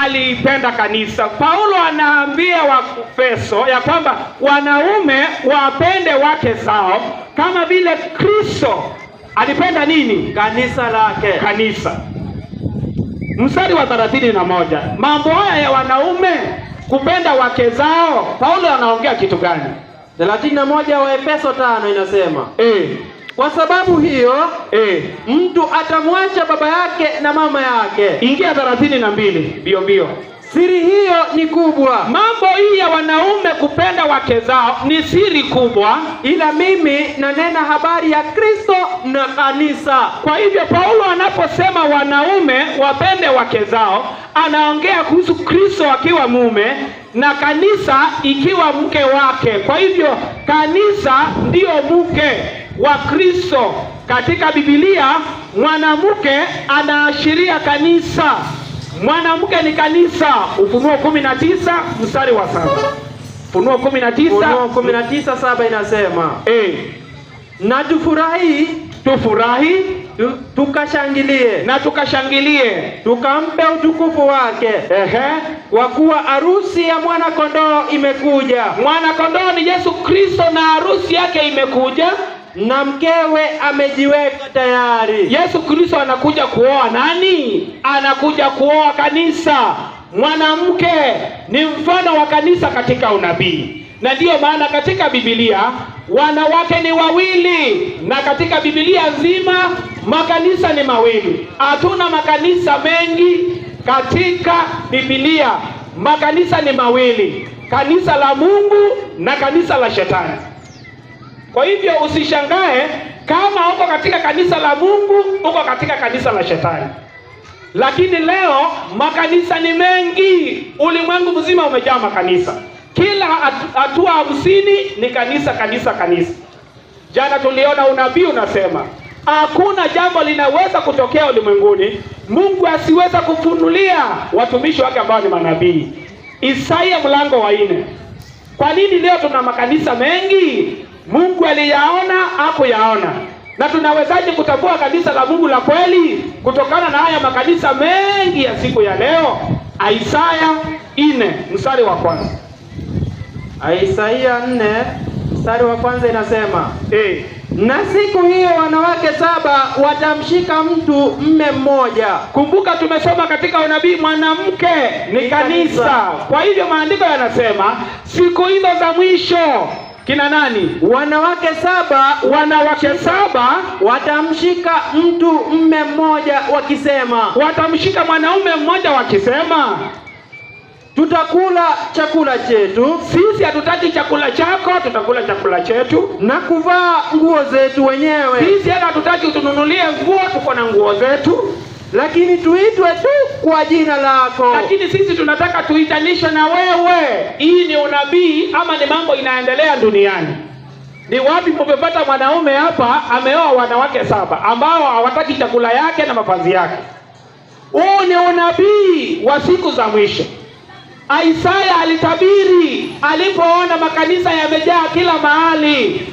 alipenda kanisa. Paulo anaambia Waefeso ya kwamba wanaume wapende wake zao kama vile Kristo alipenda nini? Kanisa lake. Kanisa. Mstari wa 31. Mambo haya ya wanaume kupenda wake zao, Paulo anaongea kitu gani? 31 wa Efeso 5 inasema, kwa sababu hiyo mtu atamwacha baba yake na mama yake. Ingia 32 bio bio. Siri hiyo ni kubwa. Mambo hii ya wanaume kupenda wake zao ni siri kubwa, ila mimi nanena habari ya Kristo na kanisa. Kwa hivyo Paulo anaposema wanaume wapende wake zao, anaongea kuhusu Kristo akiwa mume na kanisa ikiwa mke wake. Kwa hivyo kanisa ndio mke wa Kristo. Katika Biblia mwanamke anaashiria kanisa. Mwanamke ni kanisa. Ufunuo 19 mstari wa 7. Ufunuo 19:7 inasema, na tufurahi, tukashangilie, na tukashangilie, tukampe utukufu wake, kwa kuwa harusi ya mwana kondoo imekuja. Mwana kondoo ni Yesu Kristo na harusi yake imekuja, na mkewe amejiweka tayari. Yesu Kristo anakuja kuoa nani? Anakuja kuoa kanisa. Mwanamke ni mfano wa kanisa katika unabii, na ndiyo maana katika Biblia wanawake ni wawili, na katika Biblia nzima makanisa ni mawili. Hatuna makanisa mengi katika Biblia. Makanisa ni mawili, kanisa la Mungu na kanisa la Shetani. Kwa hivyo usishangae kama uko katika kanisa la Mungu, uko katika kanisa la Shetani. Lakini leo makanisa ni mengi, ulimwengu mzima umejaa makanisa. Kila hatua 50 ni kanisa. Jana tuliona unabii unasema hakuna jambo linaweza kutokea ulimwenguni Mungu asiweza kufunulia watumishi wake ambao ni manabii. Isaya mlango wa 4. Kwa nini leo tuna makanisa mengi? Mungu aliyaona, hakuyaona. Na tunawezaje kutambua kanisa la Mungu la kweli kutokana na haya makanisa mengi ya siku ya leo? Isaya 4 mstari wa 1. Isaya 4 mstari wa 1 inasema, na siku hiyo wanawake 7 watamshika mtu mme mmoja. Kumbuka tumesoma katika unabii mwanamke ni kanisa. Kwa hivyo maandiko yanasema siku hizo za mwisho kina nani? Wanawake 7 watamshika mtu mme mmoja wakisema, watamshika mwanaume mmoja wakisema, tutakula chakula chetu. Sisi hatutaki chakula chako, tutakula chakula chetu. Na kuvaa nguo zetu wenyewe. Sisi hatutaki utununulie nguo, tuko na nguo zetu. Lakini tuitwe tu kwa jina lako. Lakini sisi tunataka tuitanishwe na wewe. Hii ni unabii ama ni mambo inaendelea duniani? Ni wapi mmepata mwanaume hapa ameoa wanawake 7 ambao hawataki chakula yake na mavazi yake? Huu ni unabii wa siku za mwisho. Isaya alitabiri alipoona makanisa yamejaa kila mahali.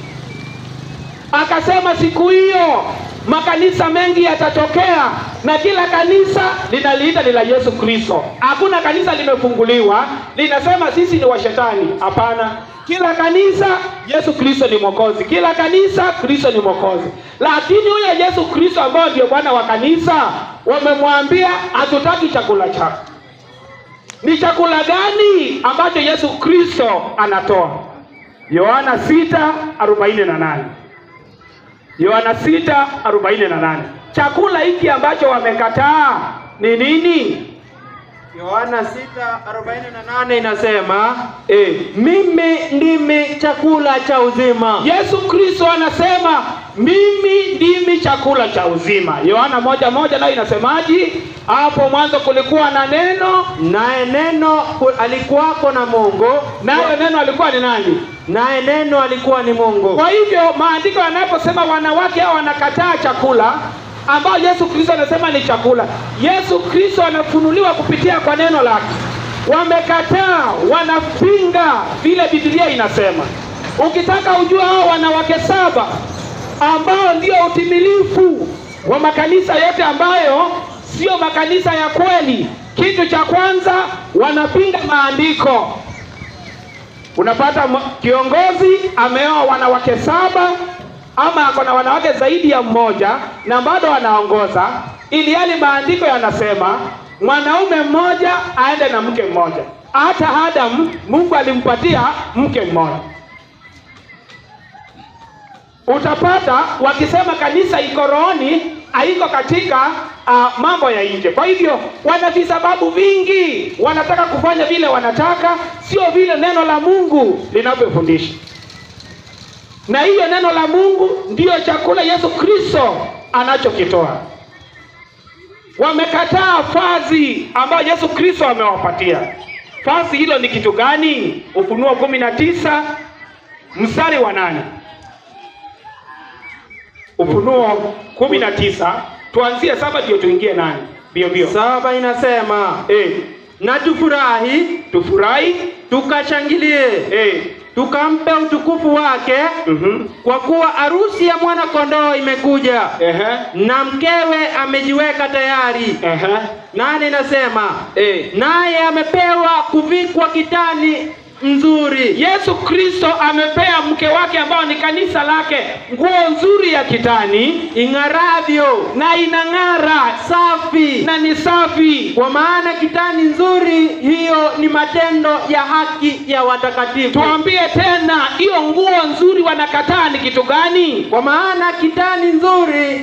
Akasema siku hiyo makanisa mengi yatatokea na kila kanisa linaliita ni la Yesu Kristo. Hakuna kanisa limefunguliwa linasema sisi ni wa Shetani. Hapana. Kila kanisa Yesu Kristo ni Mwokozi. Kila kanisa Kristo ni Mwokozi. Lakini huyo Yesu Kristo ambaye ndio Bwana wa kanisa wamemwambia hatutaki chakula chako. Ni chakula gani ambacho Yesu Kristo anatoa? Yohana 6:48. Yohana 6:48. Chakula hiki ambacho wamekataa ni nini? Yohana 6:48 inasema, mimi ndimi chakula cha uzima. Yesu Kristo anasema mimi ndimi chakula cha uzima. Yohana 1:1 nayo inasemaje? Hapo mwanzo kulikuwa na neno, naye neno alikuwako na Mungu, naye neno alikuwa ni nani? Naye neno alikuwa ni Mungu. Kwa hivyo maandiko yanaposema wanawake hao wanakataa chakula ambao Yesu Kristo anasema ni chakula, Yesu Kristo anafunuliwa kupitia kwa neno lake. Wamekataa, wanapinga vile Biblia inasema. Ukitaka ujua hao wanawake 7 ambao ndio utimilifu wa makanisa yote ambayo sio makanisa ya kweli, Kitu cha kwanza, wanapinga maandiko. Unapata kiongozi ameoa wanawake 7 ama ako na wanawake zaidi ya mmoja na bado anaongoza, ili hali maandiko yanasema mwanaume mmoja aende na mke mmoja. Hata Adam Mungu alimpatia mke mmoja. Utapata wakisema kanisa iko rohoni, haiko katika mambo ya nje. Kwa hivyo wana visababu vingi, wanataka kufanya vile wanataka, sio vile neno la Mungu linavyofundisha. Na hiyo neno la Mungu ndiyo chakula Yesu Kristo anachokitoa. Wamekataa vazi ambayo Yesu Kristo amewapatia. Vazi hilo ni kitu gani? Ufunuo 19 mstari wa 8. Ufunuo 19 tuanzie 7 ndio tuingie 8. Bio 7 inasema na tufurahi tukashangilie tukampe utukufu wake, kwa kuwa harusi ya mwana kondoo imekuja, na mkewe amejiweka tayari. 8 inasema naye amepewa kuvikwa kitani nzuri. Yesu Kristo amepea mke wake ambao ni kanisa lake nguo nzuri ya kitani ing'aravyo, na inang'ara, safi na ni safi. Kwa maana kitani nzuri hiyo ni matendo ya haki ya watakatifu. Tuambie tena, hiyo nguo nzuri wanakataa ni kitu gani? Kwa maana kitani nzuri,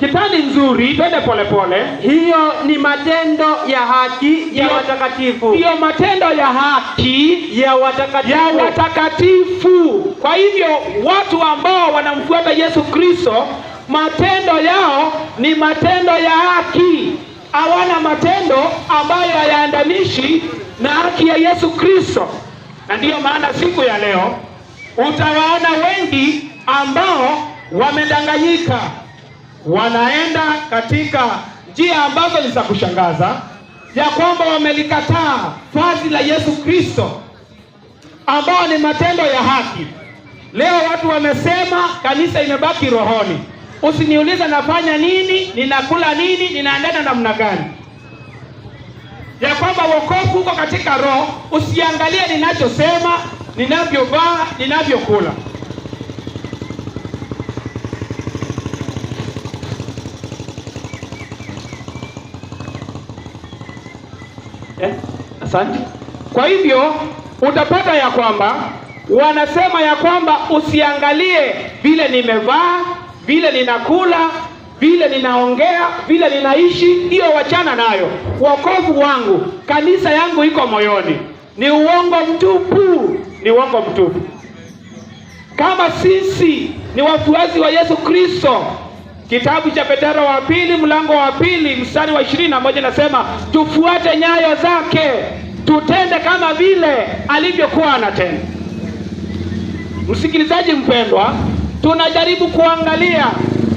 kitani nzuri, twende polepole, hiyo ni matendo ya haki ya watakatifu. Hiyo matendo ya haki ya watakatifu. Kwa hivyo watu ambao wanamfuata Yesu Kristo, matendo yao ni matendo ya haki. Hawana matendo ambayo hayaandamishi na haki ya Yesu Kristo. Na ndiyo maana siku ya leo utawaona wengi ambao wamedanganyika, wanaenda katika njia ambazo ni za kushangaza, ya kwamba wamelikataa vazi la Yesu Kristo ambao ni matendo ya haki. Leo watu wamesema kanisa imebaki rohoni. Usiniulize nafanya nini, ninakula nini, ninaendana namna gani. Ya kwamba wokovu uko katika roho. Usiangalie ninachosema, ninavyovaa, ninavyokula. Asante. Kwa hivyo utapata ya kwamba wanasema ya kwamba usiangalie vile nimevaa, vile ninakula, vile ninaongea, vile ninaishi, hiyo wachana nayo. Wokovu wangu, kanisa yangu iko moyoni. Ni uongo mtupu, ni uongo mtupu. Kama sisi ni wafuasi wa Yesu Kristo, kitabu cha Petro wa pili mlango wa 2 mstari wa 21 nasema tufuate nyayo zake, tutende kama vile alivyokuwa anatenda. Msikilizaji mpendwa, tunajaribu kuangalia,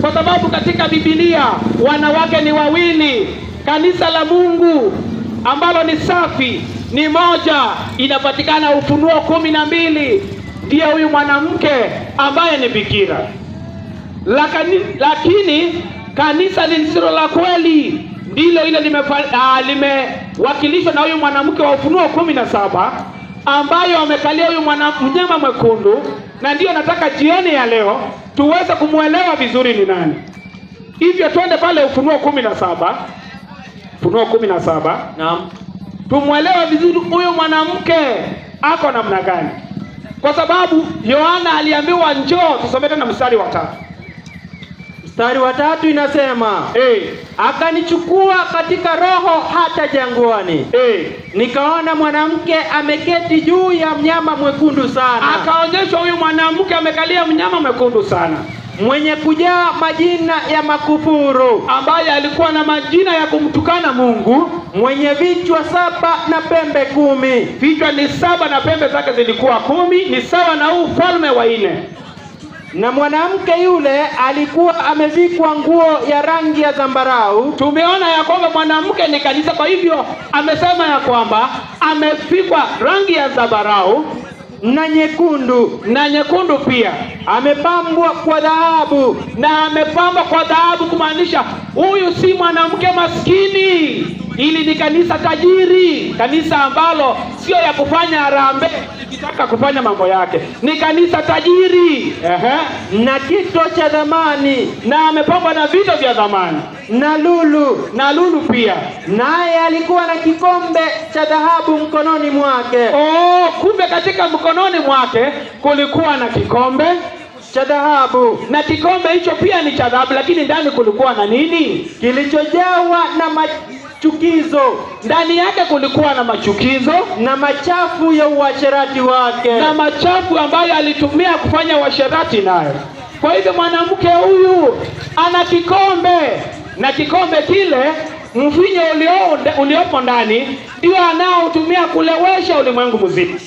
kwa sababu katika Biblia wanawake ni wawili. Kanisa la Mungu ambalo ni safi ni moja, inapatikana Ufunuo 12. Ndiye huyu mwanamke ambaye ni bikira. Lakini kanisa lisilo la kweli ndilo ile limewakilishwa na huyu mwanamke wa Ufunuo 17, ambayo amekalia huyu mnyama mwekundu. Na ndiyo nataka jioni ya leo tuweze kumuelewa vizuri ni nani. Hivyo twende pale Ufunuo 17. Ufunuo 17. Naam. Tumuelewe vizuri huyu mwanamke ako namna gani. Kwa sababu Yohana aliambiwa njoo, tusome tena mstari wa 3. Mstari wa 3 inasema akanichukua katika roho hata jangwani, nikaona mwanamke ameketi juu ya mnyama mwekundu sana. Akaonyeshwa huyu mwanamke amekalia mnyama mwekundu sana, mwenye kujaa majina ya makufuru, ambaye alikuwa na majina ya kumtukana Mungu, mwenye vichwa 7 na pembe 10. Vichwa ni 7 na pembe zake zilikuwa 10, ni sawa na huu ufalme wa 4. Na mwanamke yule alikuwa amevikwa nguo ya rangi ya zambarau. Tumeona ya kwamba mwanamke ni kanisa, kwa hivyo amesema ya kwamba amevikwa rangi ya zambarau na nyekundu, pia amepambwa kwa dhahabu, kumaanisha huyu si mwanamke maskini. Hili ni kanisa tajiri, kanisa ambalo sio ya kufanya harambee likitaka kufanya mambo yake. Ni kanisa tajiri. Na kito cha dhamani, na amepambwa na vito vya dhamani, na lulu pia. Naye alikuwa na kikombe cha dhahabu mkononi mwake. Kumbe katika mkononi mwake kulikuwa na kikombe cha dhahabu, na kikombe hicho pia ni cha dhahabu, lakini ndani kulikuwa na nini? Kilichojawa na machukizo. Ndani yake kulikuwa na machukizo na machafu ya uasherati wake, na machafu ambayo alitumia kufanya uasherati nayo. Kwa hivyo mwanamke huyu ana kikombe, na kikombe kile mvinyo uliopo ndani ndio anaotumia kulewesha ulimwengu mzima.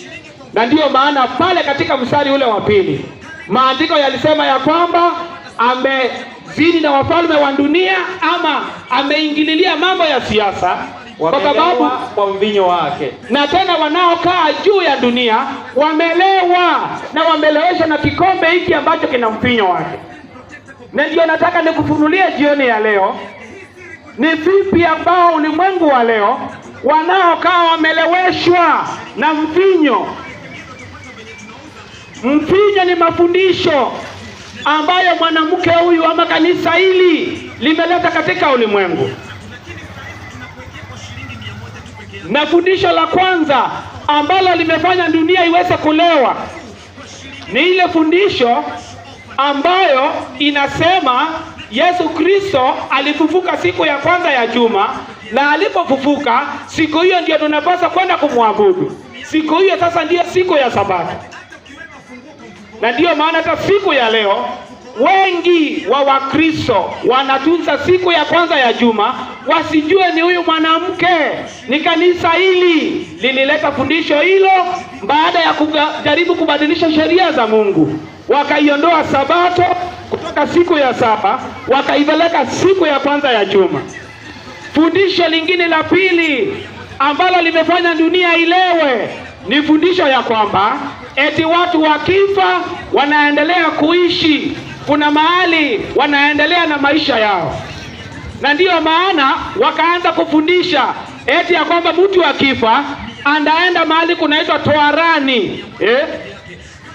Na ndiyo maana pale katika mstari ule wa pili maandiko yalisema ya kwamba amezini na wafalme wa dunia, ama ameingililia mambo ya siasa kwa sababu kwa mvinyo wake. Na tena wanaokaa juu ya dunia wamelewa na wameleweshwa na kikombe hiki ambacho kina mvinyo wake. Na ndio nataka nikufunulie jioni ya leo ni vipi ambao ulimwengu wa leo wanaokaa wameleweshwa na mvinyo. Mvinyo ni mafundisho ambayo mwanamke huyu ama kanisa hili limeleta katika ulimwengu. Na fundisho la kwanza ambalo limefanya dunia iweze kulewa ni ile fundisho ambayo inasema Yesu Kristo alifufuka siku ya kwanza ya juma, na alipofufuka siku hiyo ndio tunapaswa kwenda kumwabudu. Siku hiyo sasa ndiyo siku ya Sabato. Na ndiyo maana hata siku ya leo wengi wa Wakristo wanatunza siku ya kwanza ya juma, wasijue ni huyu mwanamke. Ni kanisa hili lilileta fundisho hilo baada ya kujaribu kubadilisha sheria za Mungu. Wakaiondoa Sabato kutoka siku ya saba, wakaipeleka siku ya kwanza ya juma. Fundisho lingine la pili ambalo limefanya dunia ilewe ni fundisho ya kwamba eti watu wakifa wanaendelea kuishi, kuna mahali wanaendelea na maisha yao. Na ndiyo maana wakaanza kufundisha eti ya kwamba mtu akifa anaenda mahali kunaitwa toharani.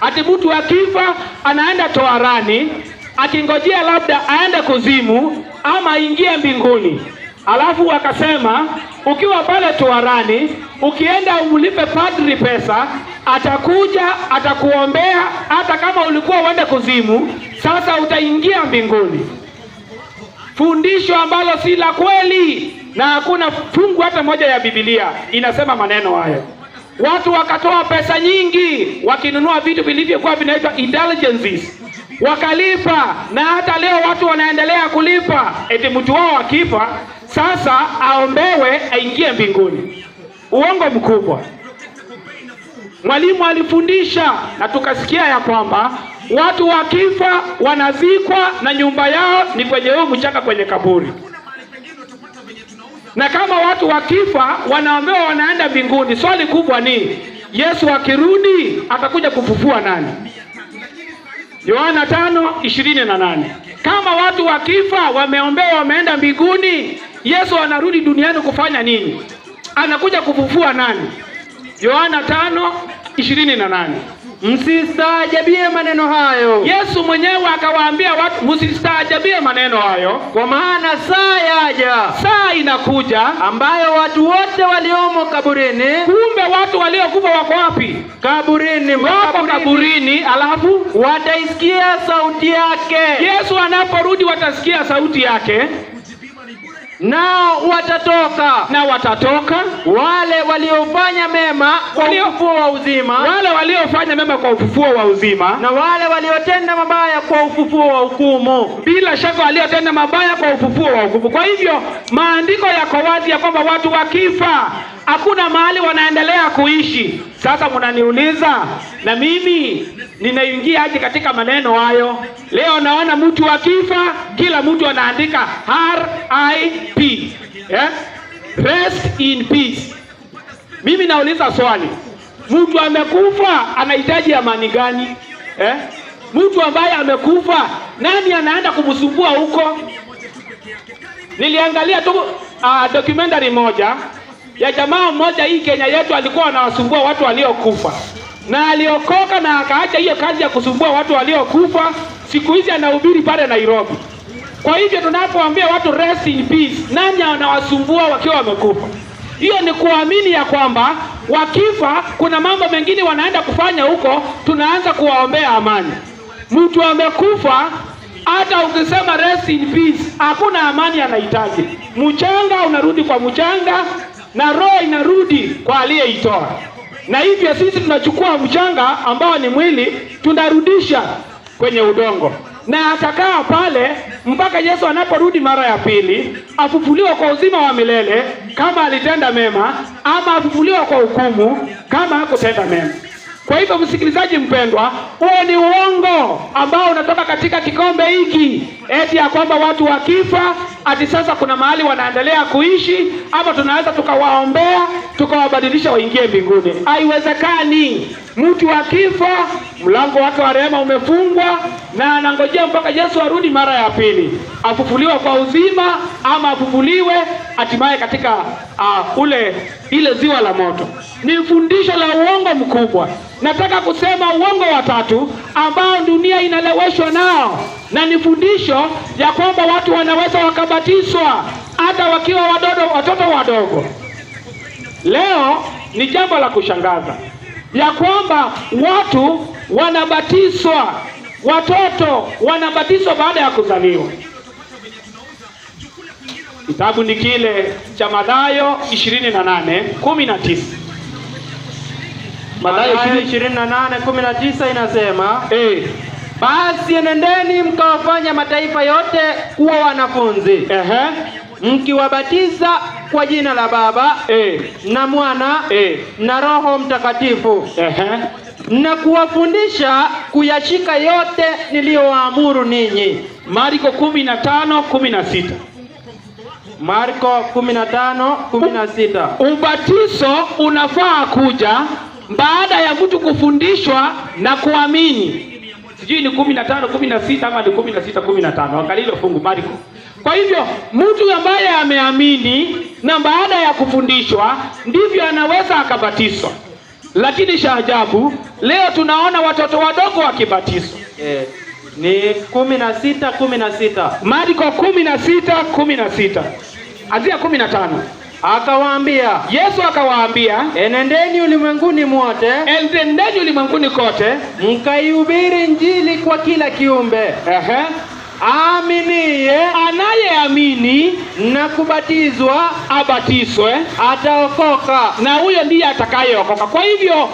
Ati mtu akifa anaenda toharani akingojea labda aende kuzimu ama aingie mbinguni. Alafu wakasema ukiwa pale toharani, ukienda umlipe padri pesa, atakuja atakuombea, hata kama ulikuwa uende kuzimu, sasa utaingia mbinguni. Fundisho ambalo si la kweli, na hakuna fungu hata moja ya Biblia inasema maneno hayo. Watu wakatoa pesa nyingi wakinunua vitu vilivyokuwa vinaitwa indulgences, wakalipa, na hata leo watu wanaendelea kulipa eti mtu wao akifa sasa aombewe aingie mbinguni. Uongo mkubwa. Mwalimu alifundisha na tukasikia ya kwamba watu wakifa wanazikwa na nyumba yao ni kwenye huo mchaka kwenye kaburi. Na kama watu wakifa wanaombewa wanaenda mbinguni, swali kubwa ni Yesu akirudi atakuja kufufua nani? Yohana 5:28. Kama watu wakifa wameombewa wameenda mbinguni, Yesu anarudi duniani kufanya nini? Anakuja kufufua nani? Yohana 5:28. Msistaajabie maneno hayo. Yesu mwenyewe akawaambia watu msistaajabie maneno hayo, kwa maana saa yaja, saa inakuja ambayo watu wote waliomo kaburini. Kumbe watu waliokufa wako wapi? Kaburini. Wako kaburini, alafu wataisikia sauti yake. Yesu anaporudi watasikia sauti yake, nao watatoka wale waliofanya mema kwa ufufuo wa uzima, wale waliofanya mema kwa ufufuo wa uzima, na wale waliotenda mabaya kwa ufufuo wa hukumu. Bila shaka waliotenda mabaya kwa ufufuo wa hukumu. Kwa hivyo maandiko yako wazi ya kwamba watu wakifa hakuna mahali wanaendelea kuishi. Sasa mnaniuliza na mimi ninaingia aje katika maneno hayo? Leo naona mtu akifa kila mtu anaandika RIP, rest in peace. Mimi nauliza swali, mtu amekufa anahitaji amani gani? Mtu ambaye amekufa nani anaenda kumsumbua huko? Niliangalia tu documentary moja ya jamaa mmoja hii Kenya yetu, alikuwa anawasumbua watu waliokufa na aliokoka na akaacha hiyo kazi ya kusumbua watu waliokufa. Siku hizi anahubiri pale Nairobi. Kwa hivyo tunapoambia watu rest in peace, nani anawasumbua wakiwa wamekufa? Hiyo ni kuamini ya kwamba wakifa kuna mambo mengine wanaenda kufanya huko, tunaanza kuwaombea amani. Mtu amekufa, hata ukisema rest in peace, hakuna amani anahitaji. Mchanga unarudi kwa mchanga na roho inarudi kwa aliyeitoa. Na hivyo sisi tunachukua mchanga ambao ni mwili, tunarudisha kwenye udongo, na atakaa pale mpaka Yesu anaporudi mara ya pili, afufuliwa kwa uzima wa milele kama alitenda mema, ama afufuliwa kwa hukumu kama hakutenda mema. Kwa hivyo msikilizaji mpendwa, huo ni uongo ambao unatoka katika kikombe hiki, eti ya kwamba watu wakifa ati sasa kuna mahali wanaendelea kuishi, ama tunaweza tukawaombea tukawabadilisha waingie mbinguni. Haiwezekani. Mtu akifa, mlango wake wa rehema umefungwa na anangojea mpaka Yesu arudi mara ya pili, afufuliwa kwa uzima ama afufuliwe hatimaye katika ile ziwa la moto. Ni fundisho la uongo mkubwa. Nataka kusema uongo wa tatu ambao dunia inaleweshwa nao, na ni fundisho ya kwamba watu wanaweza wakabatizwa hata wakiwa watoto wadogo. Leo ni jambo la kushangaza ya kwamba watu wanabatizwa, watoto wanabatizwa baada ya kuzaliwa. Kitabu ni kile cha Mathayo 28:19. Mathayo 28:19 inasema, basi enendeni mkawafanya mataifa yote kuwa wanafunzi, mkiwabatiza kwa jina la Baba na Mwana na Roho Mtakatifu, na kuwafundisha kuyashika yote niliyowaamuru ninyi. Marko 15:16. Marko 15:16. Ubatizo unafaa kuja baada ya mtu kufundishwa na kuamini. Sijui ni 15:16 ama ni 16:15. Angalia hilo fungu Marko. Kwa hivyo mtu ambaye ameamini na baada ya kufundishwa ndivyo anaweza akabatizwa. Lakini shaajabu, leo tunaona watoto wadogo wakibatizwa. Ni 16:16. Marko 16:16. Azia 15. Akawaambia, Yesu akawaambia, enendeni ulimwenguni mwote, enendeni ulimwenguni kote, mkaihubiri Injili kwa kila kiumbe. Aaminiye, anayeamini na kubatizwa abatizwe, ataokoka, na huyo ndiye atakayeokoka. Kwa hivyo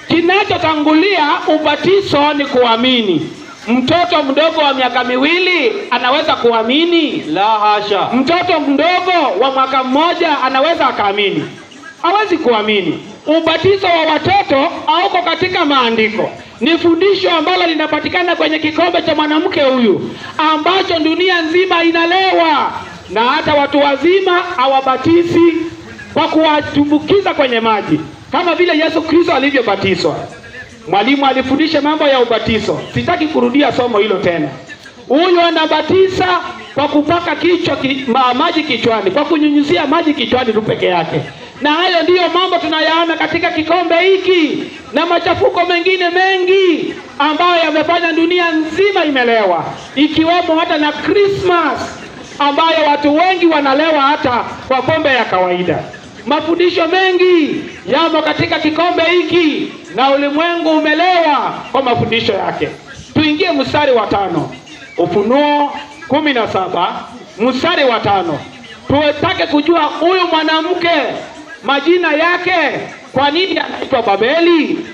kinachotangulia ubatizo ni kuamini. Mtoto mdogo wa miaka 2 anaweza kuamini? La hasha. Mtoto mdogo wa mwaka 1 anaweza akaamini? Hawezi kuamini. Ubatizo wa watoto hauko katika maandiko. Ni fundisho ambalo linapatikana kwenye kikombe cha mwanamke huyu ambacho dunia nzima inalewa, na hata watu wazima hawabatizi kwa kuwatumbukiza kwenye maji kama vile Yesu Kristo alivyobatizwa. Mwalimu alifundisha mambo ya ubatizo. Sitaki kurudia somo hilo tena. Huyu anabatiza kwa kupaka maji kichwani, kwa kunyunyuzia maji kichwani tu peke yake. Na hayo ndiyo mambo tunayaona katika kikombe hiki na machafuko mengine mengi ambayo yamefanya dunia nzima imelewa, ikiwemo hata na Christmas ambayo watu wengi wanalewa hata kwa pombe ya kawaida. Mafundisho mengi yamo katika kikombe hiki na ulimwengu umelewa kwa mafundisho yake. Tuingie mstari wa 5. Ufunuo 17 mstari wa 5. Tuwetake kujua huyu mwanamke majina yake, kwa nini anaitwa Babeli?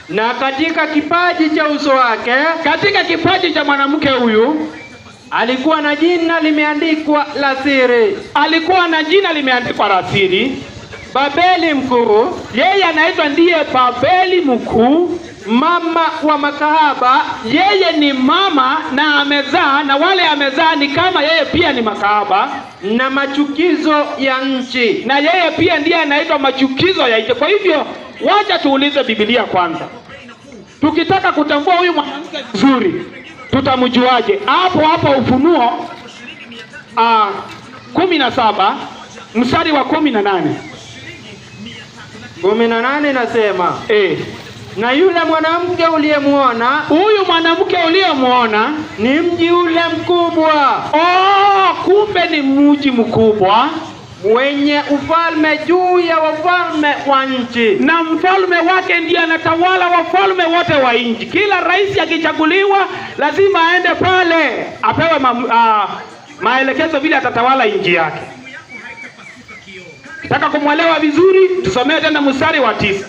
Na katika kipaji cha uso wake, katika kipaji cha mwanamke huyu alikuwa na jina limeandikwa la siri. Alikuwa na jina limeandikwa la siri, Babeli mkuu. Yeye anaitwa ndiye Babeli mkuu, mama wa makahaba. Yeye ni mama na amezaa, na wale amezaa ni kama yeye pia ni makahaba, na machukizo ya nchi. Na yeye pia ndiye anaitwa machukizo ya nchi. Kwa hivyo wacha tuulize Biblia kwanza. Tukitaka kutambua huyu mwanamke vizuri, tutamjuaje? Hapo Ufunuo 17 mstari wa 18. 18 nasema na yule mwanamke uliyemuona, huyu mwanamke uliyemuona ni mji ule mkubwa. Kumbe ni mji mkubwa mwenye ufalme juu ya wafalme wa nchi, na mfalme wake ndiye anatawala wafalme wote wa nchi. Kila rais akichaguliwa lazima aende pale apewe maelekezo vile atatawala nchi yake. Nataka kumwelewa vizuri, tusomee tena mstari wa 9.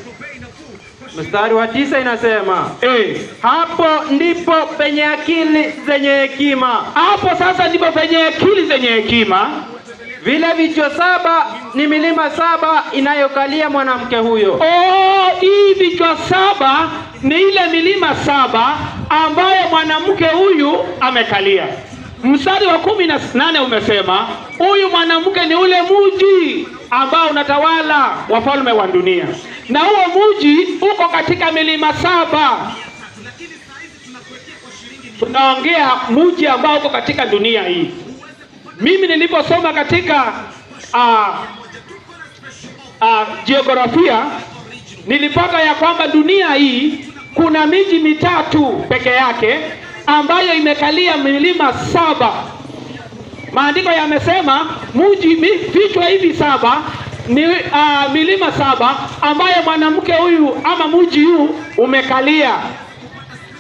Mstari wa 9 inasema hapo ndipo penye akili zenye hekima. Hapo sasa ndipo penye akili zenye hekima. Vile vichwa 7 ni milima 7 inayokalia mwanamke huyo. Hii vichwa 7 ni ile milima 7 ambayo mwanamke huyu amekalia. Mstari wa 18 umesema huyu mwanamke ni ule mji ambao unatawala wafalme wa dunia, na huo mji uko katika milima 7. Tunaongea mji ambao uko katika dunia hii. Mimi niliposoma katika jiografia nilipata ya kwamba dunia hii kuna miji mitatu peke yake ambayo imekalia milima 7. Maandiko yamesema vichwa hivi 7 ni milima 7 ambayo mwanamke huyu ama mji huu umekalia.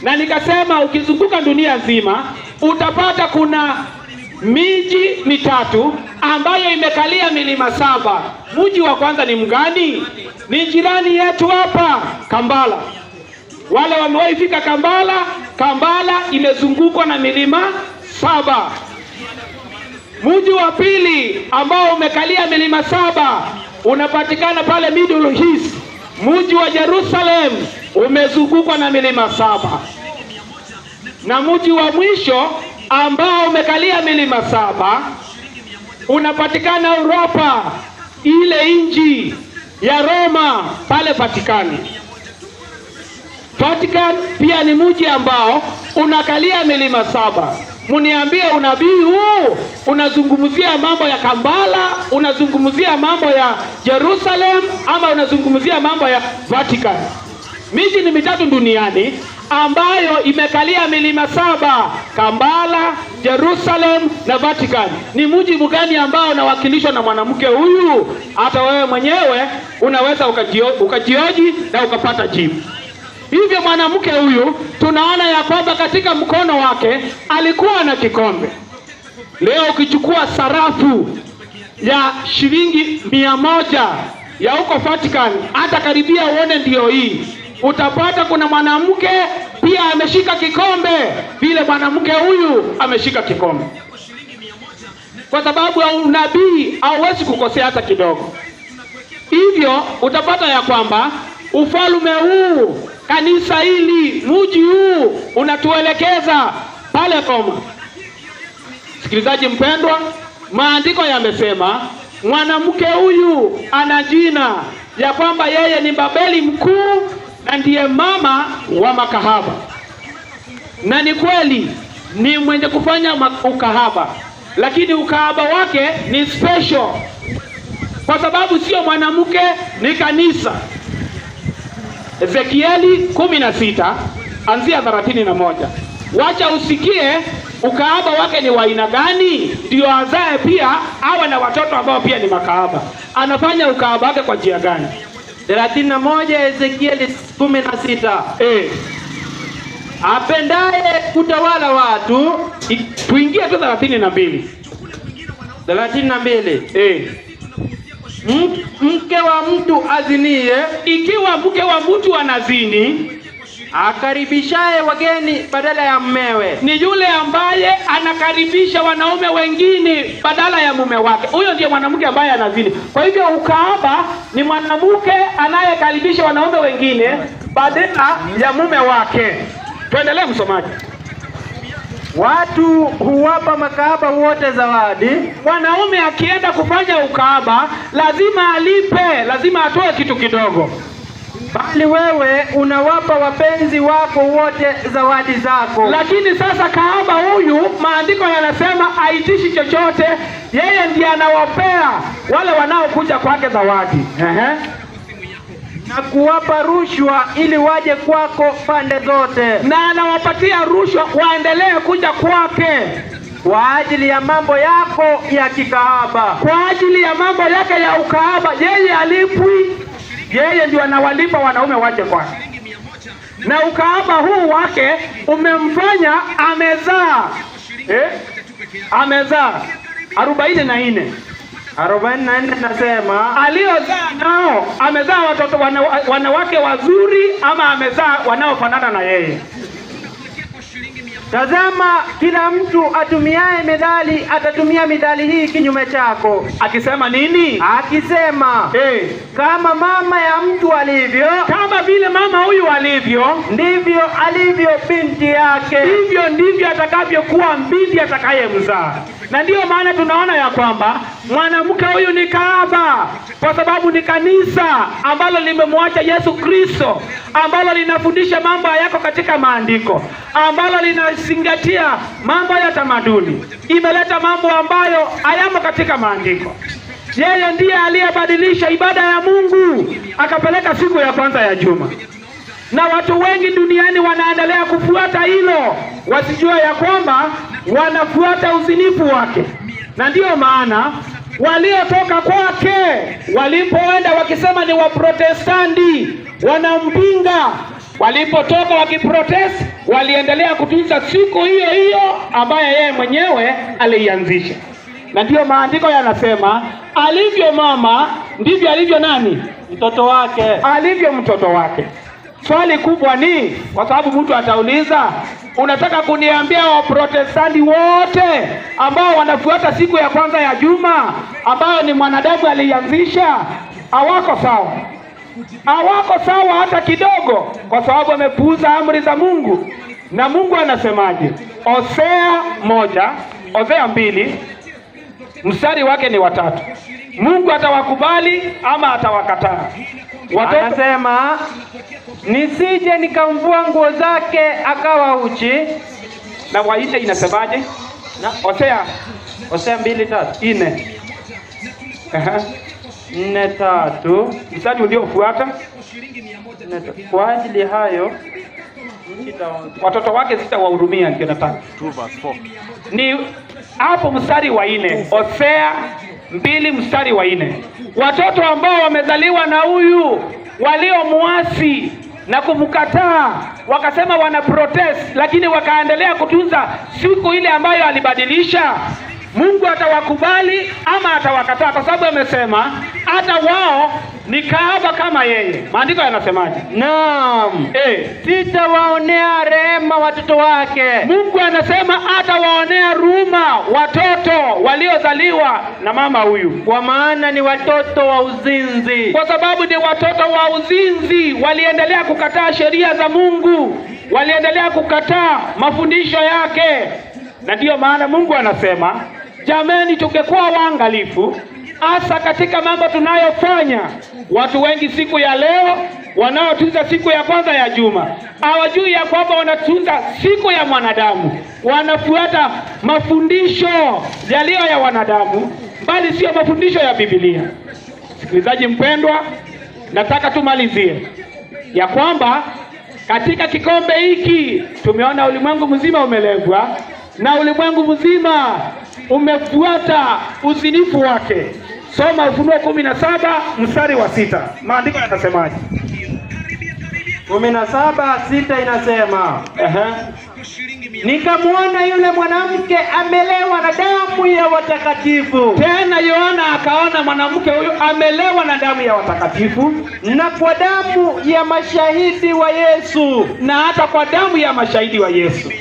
Na nikasema ukizunguka dunia nzima utapata kuna miji mitatu ambayo imekalia milima 7. Mji wa kwanza ni mgani? Ni jirani yetu hapa, Kampala. Wale wamewahi fika Kampala? Kampala imezungukwa na milima 7. Mji wa pili ambao umekalia milima 7 unapatikana pale Middle East. Mji wa Jerusalem umezungukwa na milima 7. Na mji wa mwisho ambao umekalia milima 7 unapatikana Europa, ile nchi ya Roma pale Vatikani. Vatican pia ni mji ambao unakalia milima 7. Muniambie, unabii huu unazungumzia mambo ya Kampala, unazungumzia mambo ya Jerusalem, ama unazungumzia mambo ya Vatican? Miji ni mitatu duniani ambayo imekalia milima 7: Kampala, Jerusalem na Vatican. Ni mji mgani ambao unawakilishwa na mwanamke huyu? Hata wewe mwenyewe unaweza ukajioji na ukapata jibu. Hivyo mwanamke huyu tunaona ya kwamba katika mkono wake alikuwa na kikombe. Leo ukichukua sarafu ya shilingi 100 ya huko Vatican, hata karibia uone ndio hii, utapata kuna mwanamke pia ameshika kikombe vile mwanamke huyu ameshika kikombe. Kwa sababu ya unabii hauwezi kukosea hata kidogo. Hivyo utapata ya kwamba ufalme huu, kanisa hili, mji huu unatuelekeza pale Roma. Sikilizaji mpendwa, maandiko yamesema mwanamke huyu ana jina ya kwamba yeye ni Babeli mkuu na ndiye mama wa makahaba. Na ni kweli ni mwenye kufanya ukahaba, lakini ukahaba wake ni special kwa sababu sio mwanamke, ni kanisa. Ezekieli 16 anzia 31. Wacha usikie ukahaba wake ni wa aina gani, ndio azae pia awe na watoto ambao pia ni makahaba. Anafanya ukahaba wake kwa njia gani? 31 Ezekieli 16. Apendaye kutawala watu. Tuingie tu 32. 32. Mke wa mtu azinie. Ikiwa mke wa mtu anazini, akaribishaye wageni badala ya mmewe. Ni yule ambaye anakaribisha wanaume wengine badala ya mume wake. Huyo ndiye mwanamke ambaye anazini. Kwa hivyo ukahaba ni mwanamke anayekaribisha wanaume wengine badala ya mume wake. Tuendelee msomaji. Watu huwapa makahaba wote zawadi. Mwanaume akienda kufanya ukahaba lazima alipe, lazima atoe kitu kidogo. bali wewe unawapa wapenzi wako wote zawadi zako. Lakini sasa kahaba huyu, maandiko yanasema haitishi chochote, yeye ndiye anawapea wale wanaokuja kwake zawadi. Na kuwapa rushwa ili waje kwako pande zote. Na anawapatia rushwa waendelee kuja kwake kwa ajili ya mambo yako ya kikahaba, kwa ajili ya mambo yake ya ukahaba. Yeye alipwi, yeye ndio anawalipa wanaume waje kwake, na ukahaba huu wake umemfanya amezaa amezaa 44 nasema aliozaa nao, amezaa watoto wanawake wazuri ama amezaa wanaofanana na yeye. Tazama, kila mtu atumiaye methali atatumia methali hii kinyume chako. Akisema nini? Akisema kama mama ya mtu alivyo, kama vile mama huyu alivyo, ndivyo alivyo binti yake, hivyo ndivyo atakavyokuwa binti atakayemzaa. Na ndiyo maana tunaona ya kwamba mwanamke huyu ni kahaba, kwa sababu ni kanisa ambalo limemwacha Yesu Kristo, ambalo linafundisha mambo yako katika maandiko, ambalo linazingatia mambo ya tamaduni, imeleta mambo ambayo hayamo katika maandiko. Yeye ndiye aliyebadilisha ibada ya Mungu akapeleka siku ya kwanza ya juma, na watu wengi duniani wanaendelea kufuata hilo, wasijua ya kwamba wanafuata uzinifu wake. Na ndiyo maana waliotoka kwake walipoenda wakisema ni Waprotestanti wanampinga, walipotoka wakiprotest, waliendelea kutunza siku hiyo hiyo ambayo yeye mwenyewe aliianzisha. Na ndiyo maandiko yanasema alivyo mama ndivyo alivyo nani? Mtoto wake. Alivyo mtoto wake. Swali kubwa ni, kwa sababu mtu atauliza, unataka kuniambia Waprotestanti wote ambao wanafuata siku ya kwanza ya juma ambayo ni mwanadamu alianzisha hawako sawa? Hawako sawa hata kidogo, kwa sababu wamepuuza amri za Mungu. Na Mungu anasemaje? Hosea 2 mstari wake ni 3. Mungu atawakubali ama atawakataa? Anasema nisije nikamvua nguo zake akawa uchi. Na waite inasemaje? Na Hosea 2:3. 4:3 mstari uliofuata, kwa ajili hayo watoto wake sitawahurumia. Ndio nataka ni hapo mstari wa 4, Hosea 2 mstari wa 4. Watoto ambao wamezaliwa na huyu waliomuasi na kumkataa, wakasema wana protest, lakini wakaendelea kutunza siku ile ambayo alibadilisha, Mungu atawakubali ama atawakataa? Kwa sababu amesema hata wao ni kahaba kama yeye. Maandiko yanasemaje? Naam, sitawaonea rehema watoto wake. Mungu anasema atawaonea huruma watoto waliozaliwa na mama huyu, kwa maana ni watoto wa uzinzi. Kwa sababu ni watoto wa uzinzi, waliendelea kukataa sheria za Mungu, waliendelea kukataa mafundisho yake. Na ndiyo maana Mungu anasema, jameni, tungekuwa waangalifu hasa katika mambo tunayofanya. Watu wengi siku ya leo wanaotunza siku ya kwanza ya juma hawajui ya kwamba wanatunza siku ya mwanadamu, wanafuata mafundisho yaliyo ya wanadamu, bali sio mafundisho ya Biblia. Sikilizaji mpendwa, nataka tumalizie ya kwamba katika kikombe hiki tumeona ulimwengu mzima umelengwa na ulimwengu mzima umefuata uzinifu wake. Soma Ufunuo 17 mstari wa 6. Maandiko yanasemaje? 17:6 inasema, nikamwona yule mwanamke amelewa na damu ya watakatifu. Tena Yohana akaona mwanamke huyu amelewa na damu ya watakatifu, na kwa damu ya mashahidi wa Yesu, na hata kwa damu ya mashahidi wa Yesu.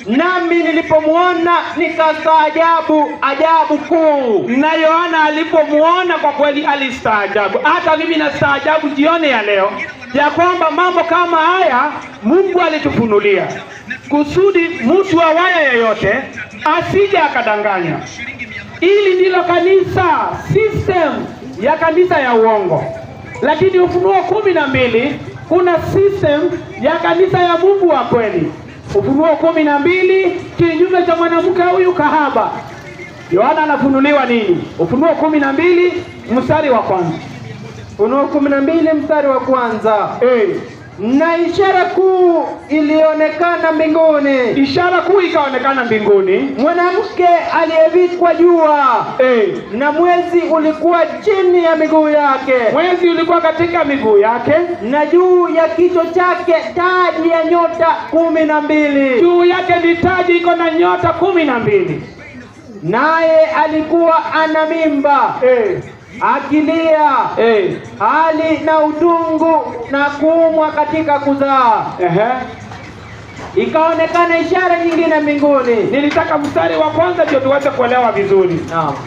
Nami nilipomwona nikastaajabu ajabu kuu. Na Yohana alipomuona kwa kweli alistaajabu. Hata mimi nastaajabu jioni ya leo ya kwamba mambo kama haya Mungu alitufunulia kusudi mtu awaye yeyote asije akadanganya. Ili ndilo kanisa, system ya kanisa ya uongo. Lakini Ufunuo 12 kuna system ya kanisa ya Mungu wa kweli. Ufunuo 12 kinyume cha mwanamke huyu kahaba. Yohana anafunuliwa nini? Ufunuo 12 mstari wa kwanza. Ufunuo 12 mstari wa kwanza. Na ishara kuu ilionekana mbinguni. Ishara kuu ikaonekana mbinguni, mwanamke aliyevikwa jua, na mwezi ulikuwa chini ya miguu yake. Mwezi ulikuwa katika miguu yake, na juu ya kichwa chake taji ya nyota 12. Juu yake ni taji iko na nyota 12. Naye alikuwa ana mimba, akilia, hali na utungu na kuumwa katika kuzaa. Ikaonekana ishara nyingine mbinguni. Nilitaka mstari wa kwanza ndio tuweze kuelewa vizuri.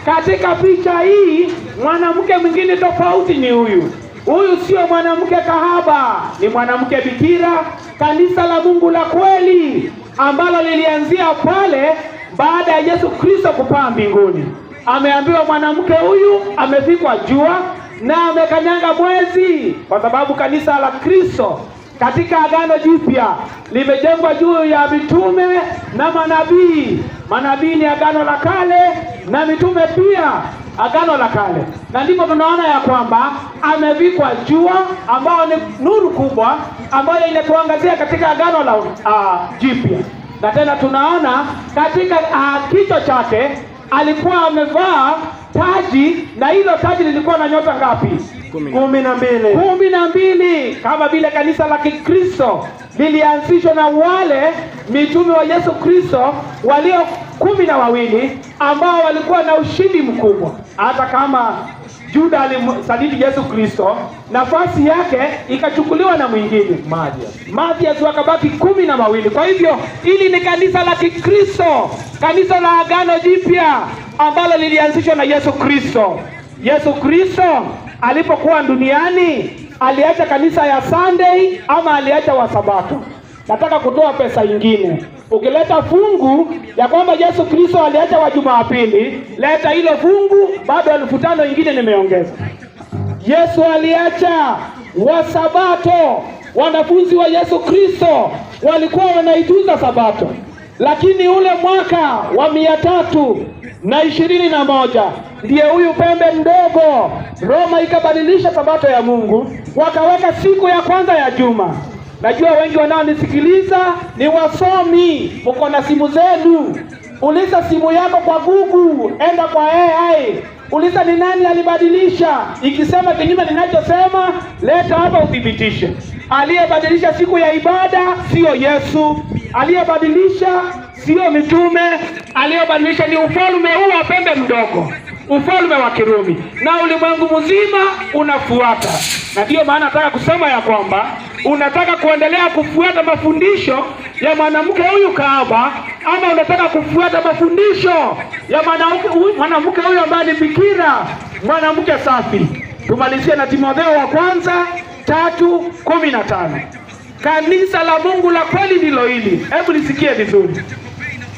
Katika picha hii mwanamke mwingine tofauti ni huyu. Huyu sio mwanamke kahaba, ni mwanamke bikira, kanisa la Mungu la kweli ambalo lilianzia pale baada ya Yesu Kristo kupaa mbinguni. Ameambiwa mwanamke huyu amevikwa jua na amekanyanga mwezi, kwa sababu kanisa la Kristo katika Agano Jipya limejengwa juu ya mitume na manabii. Manabii ni Agano la Kale na mitume pia Agano la Kale. Na ndipo tunaona ya kwamba amevikwa jua ambao ni nuru kubwa ambayo inatuangazia katika Agano la Jipya. Na tena tunaona katika kichwa chake alikuwa amevaa taji, na hilo taji lilikuwa na nyota ngapi? 12. 12, kama vile kanisa la Kikristo lilianzishwa na wale mitume wa Yesu Kristo walio 12 ambao walikuwa na ushindi mkubwa. Hata kama Juda alimsaliti Yesu Kristo, nafasi yake ikachukuliwa na mwingine, Mathias, wakabaki 12. Kwa hivyo hili ni kanisa la Kikristo, kanisa la Agano Jipya ambalo lilianzishwa na Yesu Kristo. Yesu Kristo alipokuwa duniani aliacha kanisa ya Sunday ama aliacha wa Sabato? Nataka kutoa pesa ingine. Ukileta fungu ya kwamba Yesu Kristo aliacha wa Jumapili, leta hilo fungu, bado 5,000 ingine nimeongeza. Yesu aliacha wa Sabato. Wanafunzi wa Yesu Kristo walikuwa wanaitunza Sabato, lakini ule mwaka wa 321 ndiye huyu pembe mdogo Roma ikabadilisha Sabato ya Mungu, wakaweka siku ya kwanza ya juma. Najua wengi wanaonisikiliza ni wasomi, mko na simu zenu. Uliza simu yako kwa Google, enda kwa AI, uliza ni nani alibadilisha. Ikisema kinyume ninachosema, leta hapa uthibitishe. Aliyebadilisha siku ya ibada sio Yesu, aliyebadilisha sio mitume, aliyebadilisha ni ufalme huu wa pembe mdogo, ufalme wa Kirumi, na ulimwengu mzima unafuata. Na ndiyo maana nataka kusema ya kwamba unataka kuendelea kufuata mafundisho ya mwanamke huyu kahaba, ama unataka kufuata mafundisho ya mwanamke huyu ambaye ni bikira, mwanamke safi. Tumalizie na Timotheo wa kwanza 3:15. Kanisa la Mungu la kweli ndilo hili. Hebu lisikie vizuri.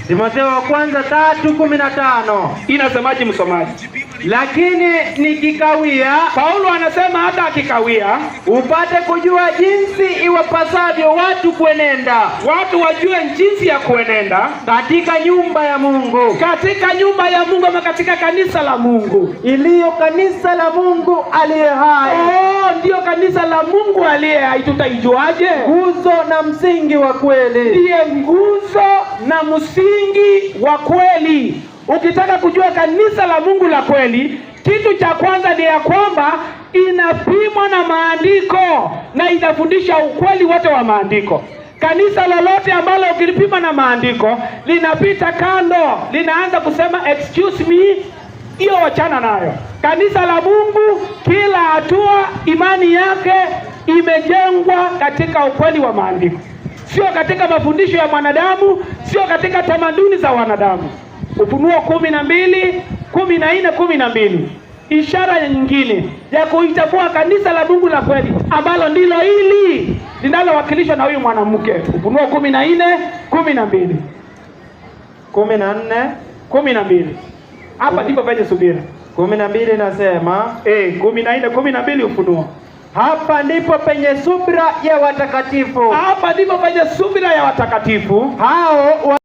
Timotheo wa kwanza 3:15. Inasemaje msomaji? Lakini nikikawia, Paulo anasema hata akikawia, upate kujua jinsi iwapasavyo watu kuenenda. Watu wajue jinsi ya kuenenda katika nyumba ya Mungu. Katika nyumba ya Mungu ama katika kanisa la Mungu, iliyo kanisa la Mungu aliye hai. Ndiyo kanisa la Mungu aliye hai. Tutaijuaje? Nguzo na msingi wa kweli. Ndiye nguzo na msingi wa kweli. Ukitaka kujua kanisa la Mungu la kweli, kitu cha kwanza ni ya kwamba inapimwa na maandiko na inafundisha ukweli wote wa maandiko. Kanisa lolote ambalo ukilipima na maandiko linapita kando, linaanza kusema excuse me, hiyo wachana nayo. Kanisa la Mungu kila hatua imani yake imejengwa katika ukweli wa maandiko, sio katika mafundisho ya mwanadamu, sio katika tamaduni za wanadamu. Ufunuo 12:14-12. Ishara nyingine ya kuitambua kanisa la Mungu la kweli ambalo ndilo hili linalowakilishwa na huyu mwanamke. Ufunuo 14:12. 14:12. Hapa ndipo penye subira. 12 nasema 14:12 Ufunuo. Hapa ndipo penye subira ya watakatifu. Hapa ndipo penye subira ya watakatifu. Hao